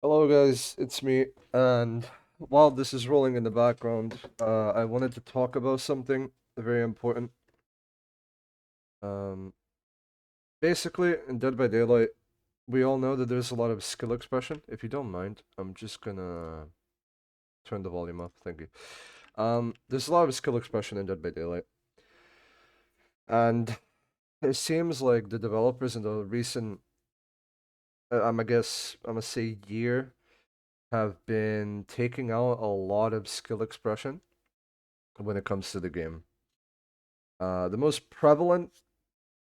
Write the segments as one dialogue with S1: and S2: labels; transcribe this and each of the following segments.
S1: Hello guys, it's me, and while this is rolling in the background, I wanted to talk about something very important. Um, Basically, in Dead by Daylight, we all know that there's a lot of skill expression. If you don't mind, I'm just gonna turn the volume up, thank you. There's a lot of skill expression in Dead by Daylight, and it seems like the developers in the recent, I'm gonna say year, have been taking out a lot of skill expression when it comes to the game. The most prevalent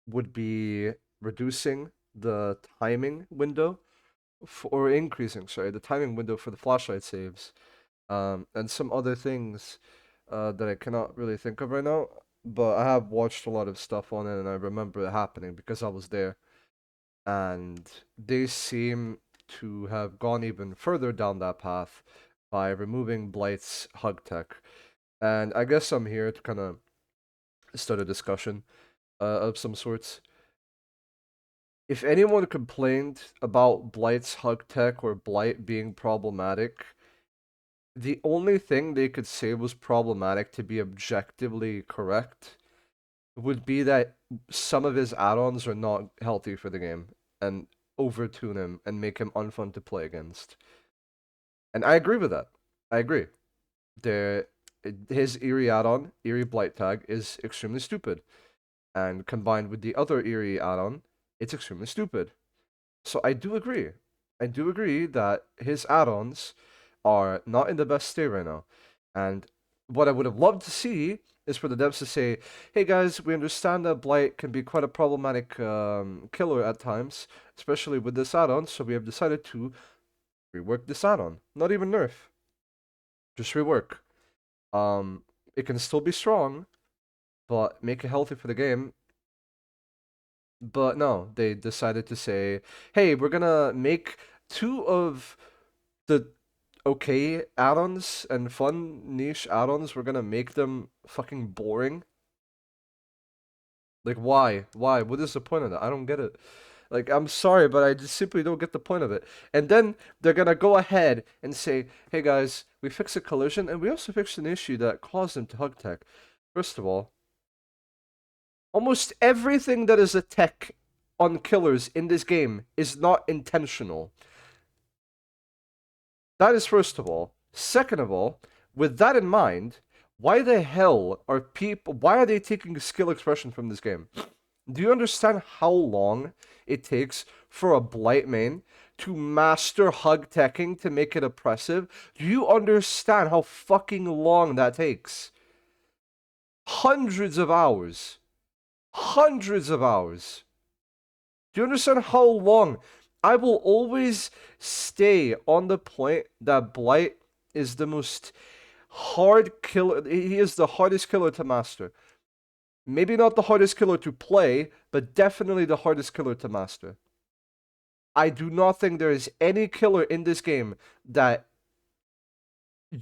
S1: would be reducing the timing window or increasing, sorry, the timing window for the flashlight saves, and some other things that I cannot really think of right now. But I have watched a lot of stuff on it, and I remember it happening because I was there. And they seem to have gone even further down that path by removing Blight's hug tech. And I guess I'm here to kind of start a discussion of some sorts. If anyone complained about Blight's hug tech or Blight being problematic, the only thing they could say was problematic to be objectively correct would be that some of his add-ons are not healthy for the game and overtune him and make him unfun to play against. And I agree with that. I agree. There, his Eerie add-on, Eerie Blight tag, is extremely stupid. And combined with the other Eerie add-on, it's extremely stupid. So I do agree. I do agree that his add-ons are not in the best state right now. And what I would have loved to see is for the devs to say, "Hey guys, we understand that Blight can be quite a problematic killer at times, especially with this add-on. So we have decided to rework this add-on. Not even nerf, just rework. Um, it can still be strong, but make it healthy for the game. But no, they decided to say, hey, we're gonna make two of the okay add-ons and fun niche add-ons, we're gonna make them fucking boring. Like, why? Why? What is the point of that? I don't get it. Like, I'm sorry, but I just simply don't get the point of it. And then they're gonna go ahead and say, hey guys, we fixed a collision and we also fixed an issue that caused them to hug tech. First of all, almost everything that is a tech on killers in this game is not intentional. That is first of all. Second of all, with that in mind, why the hell are people why are they taking skill expression from this game? Do you understand how long it takes for a Blight main to master hug teching to make it oppressive? Do you understand how fucking long that takes? Hundreds of hours. Hundreds of hours. Do you understand how long? I will always stay on the point that Blight is the most hard killer. He is the hardest killer to master. Maybe not the hardest killer to play, but definitely the hardest killer to master. I do not think there is any killer in this game that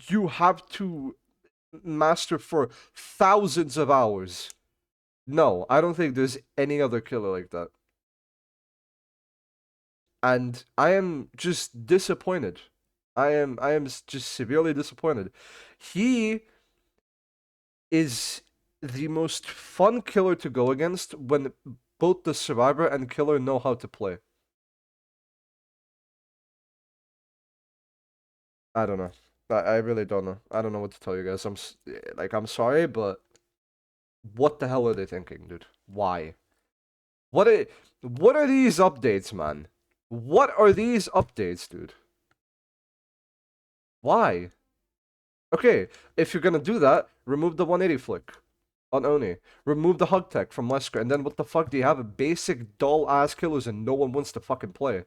S1: you have to master for thousands of hours. No, I don't think there's any other killer like that. And I am just disappointed. I am just severely disappointed. He is the most fun killer to go against when both the survivor and killer know how to play. I don't know. I really don't know. I don't know what to tell you guys. I'm sorry, but what the hell are they thinking, dude? Why? What are what are these updates, man? What are these updates, dude? Why? Okay, if you're gonna do that, remove the 180 flick on Oni. Remove the hug tech from Wesker, and then what the fuck do you have? A basic dull ass killers and no one wants to fucking play.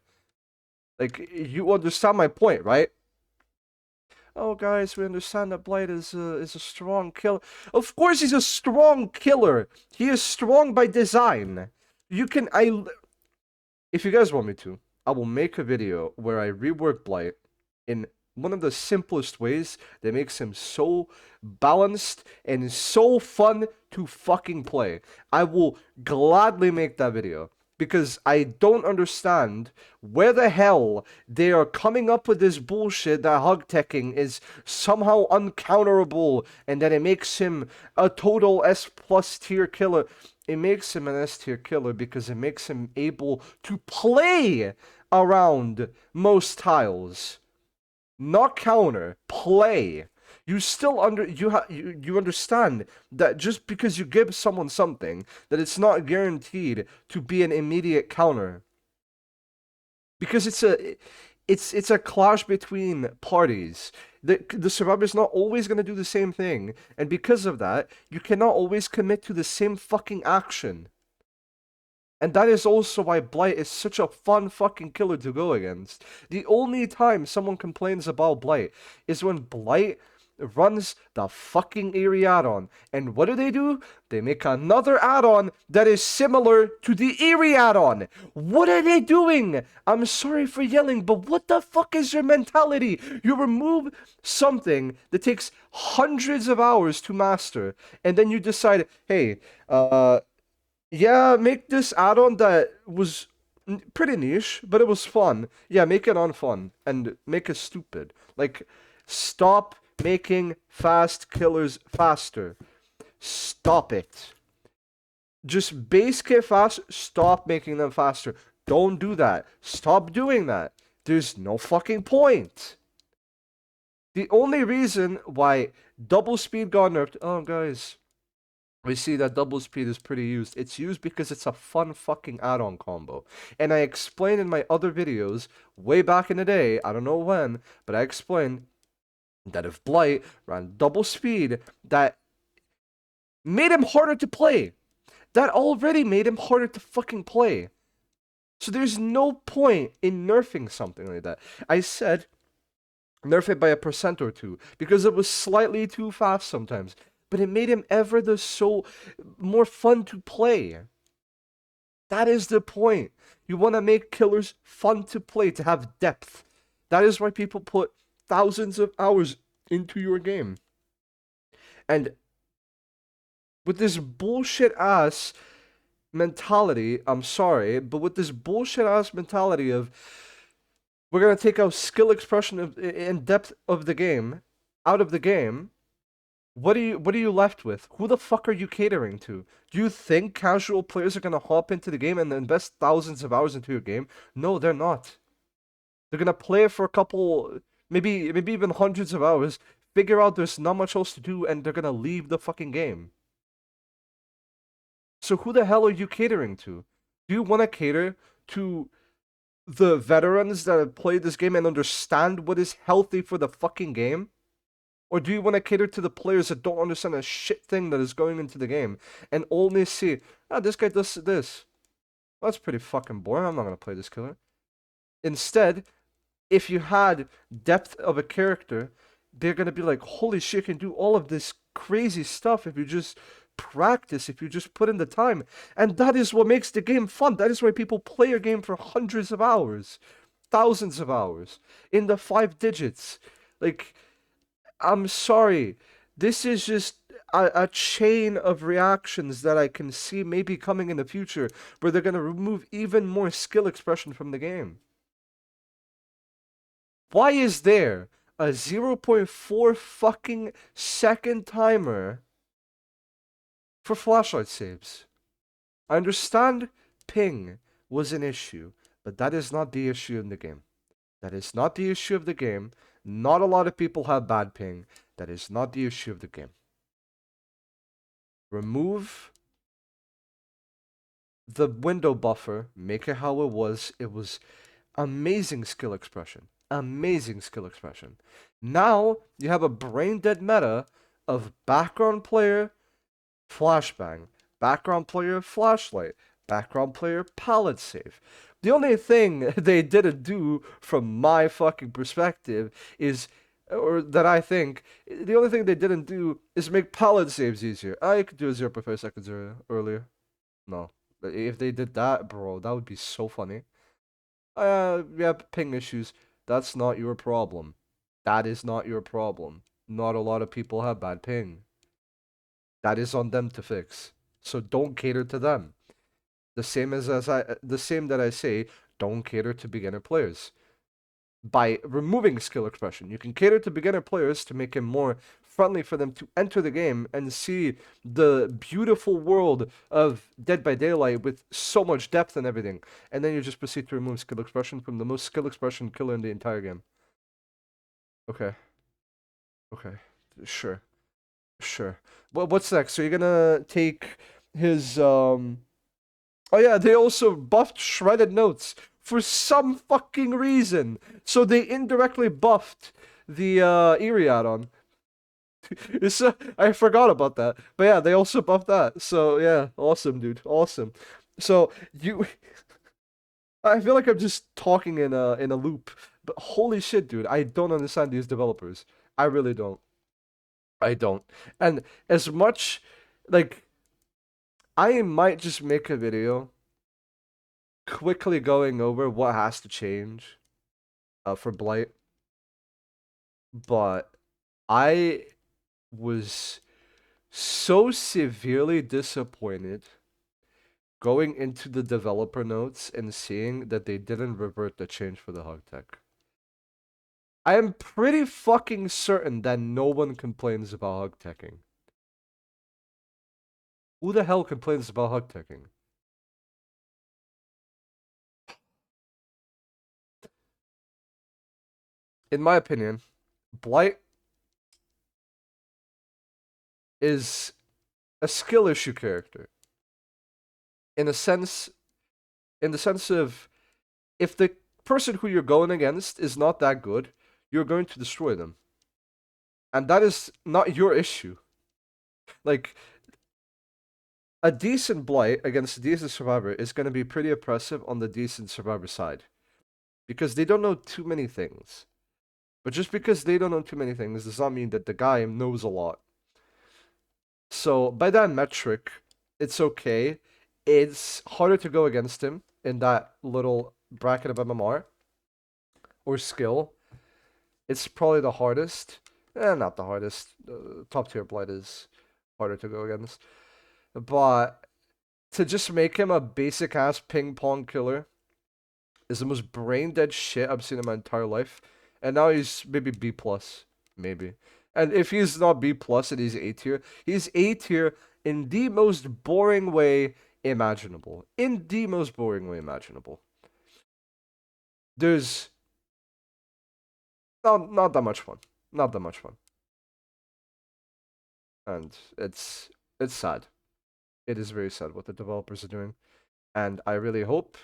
S1: Like, you understand my point, right? Oh, guys, we understand that Blight is a strong killer. Of course, he's a strong killer. He is strong by design. You can if you guys want me to, I will make a video where I rework Blight in one of the simplest ways that makes him so balanced and so fun to fucking play. I will gladly make that video. because I don't understand where the hell they are coming up with this bullshit that hug teching is somehow uncounterable and that it makes him a total S plus tier killer. It makes him an S tier killer because it makes him able to play around most tiles. Not counter, play. You still you understand that just because you give someone something, that it's not guaranteed to be an immediate counter. Because it's a clash between parties. The survivor is not always going to do the same thing, and because of that, you cannot always commit to the same fucking action. And that is also why Blight is such a fun fucking killer to go against. The only time someone complains about Blight is when Blight runs the fucking Eerie add-on. And what do? They make another add-on that is similar to the Eerie add-on. What are they doing? I'm sorry for yelling, but what the fuck is your mentality? You remove something that takes hundreds of hours to master, and then you decide, hey, yeah, make this add-on that was pretty niche, but it was fun. Yeah, make it unfun and make it stupid. Like, stop making fast killers faster. Stop it. Just base kit fast, stop making them faster. Don't do that. Stop doing that. There's no fucking point. The only reason why double speed got nerfed, oh guys, we see that double speed is pretty used. It's used because it's a fun fucking add-on combo. And I explained in my other videos, way back in the day, I don't know when, but I explained that if Blight ran double speed, that made him harder to play. That already made him harder to fucking play. So there's no point in nerfing something like that. I said nerf it by a percent or two because it was slightly too fast sometimes. But it made him ever the so more fun to play. That is the point. You want to make killers fun to play, to have depth. That is why people put thousands of hours into your game. And with this bullshit ass mentality, I'm sorry, but with this bullshit ass mentality of we're gonna take out skill expression and depth of the game out of the game, what are you left with? Who the fuck are you catering to? Do you think casual players are gonna hop into the game and invest thousands of hours into your game? No, they're not. They're gonna play it for a couple, maybe even hundreds of hours, figure out there's not much else to do, and they're gonna leave the fucking game. So who the hell are you catering to? Do you want to cater to the veterans that have played this game and understand what is healthy for the fucking game? Or do you want to cater to the players that don't understand a shit thing that is going into the game and only see, this guy does this. Well, that's pretty fucking boring. I'm not going to play this killer. Instead, if you had depth of a character, they're going to be like, holy shit, you can do all of this crazy stuff if you just practice, if you just put in the time. And that is what makes the game fun. That is why people play a game for hundreds of hours, thousands of hours, in the 5 digits. Like, I'm sorry. This is just a chain of reactions that I can see maybe coming in the future where they're going to remove even more skill expression from the game. Why is there a 0.4 fucking second timer for flashlight saves? I understand ping was an issue, but that is not the issue in the game. That is not the issue of the game. Not a lot of people have bad ping. That is not the issue of the game. Remove the window buffer. Make it how it was. It was amazing skill expression. Amazing skill expression. Now you have a brain dead meta of background player, flashbang, background player, flashlight, background player, pallet save. The only thing they didn't do from my fucking perspective is, or that I think, the only thing they didn't do is make pallet saves easier. I could do a 0.5 seconds earlier. No. If they did that, bro, that would be so funny. Yeah, ping issues. That's not your problem. That is not your problem. Not a lot of people have bad ping. That is on them to fix. So don't cater to them. The same that I say, don't cater to beginner players. By removing skill expression, you can cater to beginner players to make it more friendly for them to enter the game and see the beautiful world of Dead by Daylight with so much depth and everything. And then you just proceed to remove skill expression from the most skill expression killer in the entire game. Okay. Okay. Sure. Sure. Well, what's next? So you're gonna take his Oh yeah, they also buffed shredded notes for some fucking reason. So they indirectly buffed the Eerie add-on. I forgot about that. But yeah, they also buffed that. So yeah, awesome, dude. Awesome. So you I feel like I'm just talking in a loop. But holy shit, dude, I don't understand these developers. I really don't. I don't. And as much like I might just make a video quickly going over what has to change for Blight, but I was so severely disappointed going into the developer notes and seeing that they didn't revert the change for the hug tech. I am pretty fucking certain that no one complains about hug teching. Who the hell complains about hug teching? In my opinion, Blight is a skill issue character. In a sense, in the sense of if the person who you're going against is not that good, you're going to destroy them. And that is not your issue. Like, a decent Blight against a decent Survivor is going to be pretty oppressive on the decent Survivor side. Because they don't know too many things. But just because they don't know too many things does not mean that the guy knows a lot. So, by that metric, it's okay. It's harder to go against him in that little bracket of MMR or skill. It's probably the hardest. Not the hardest. Top tier Blight is harder to go against. But to just make him a basic ass ping pong killer is the most brain dead shit I've seen in my entire life. And now he's maybe B plus, maybe. And if he's not B plus and he's A tier, he's A tier in the most boring way imaginable. In the most boring way imaginable. There's not that much fun. Not that much fun. And it's sad. It is very sad what the developers are doing. And I really hope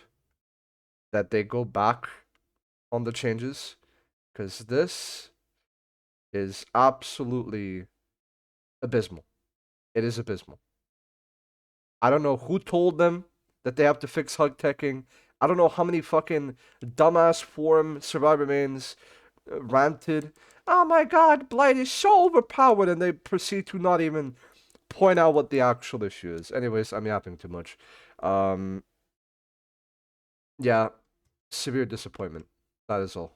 S1: that they go back on the changes because this is absolutely abysmal. It is abysmal. I don't know who told them that they have to fix hug teching. I don't know how many fucking dumbass forum survivor mains ranted. Oh my god, Blight is so overpowered, and they proceed to not even point out what the actual issue is. Anyways, I'm yapping too much. Yeah, severe disappointment. That is all.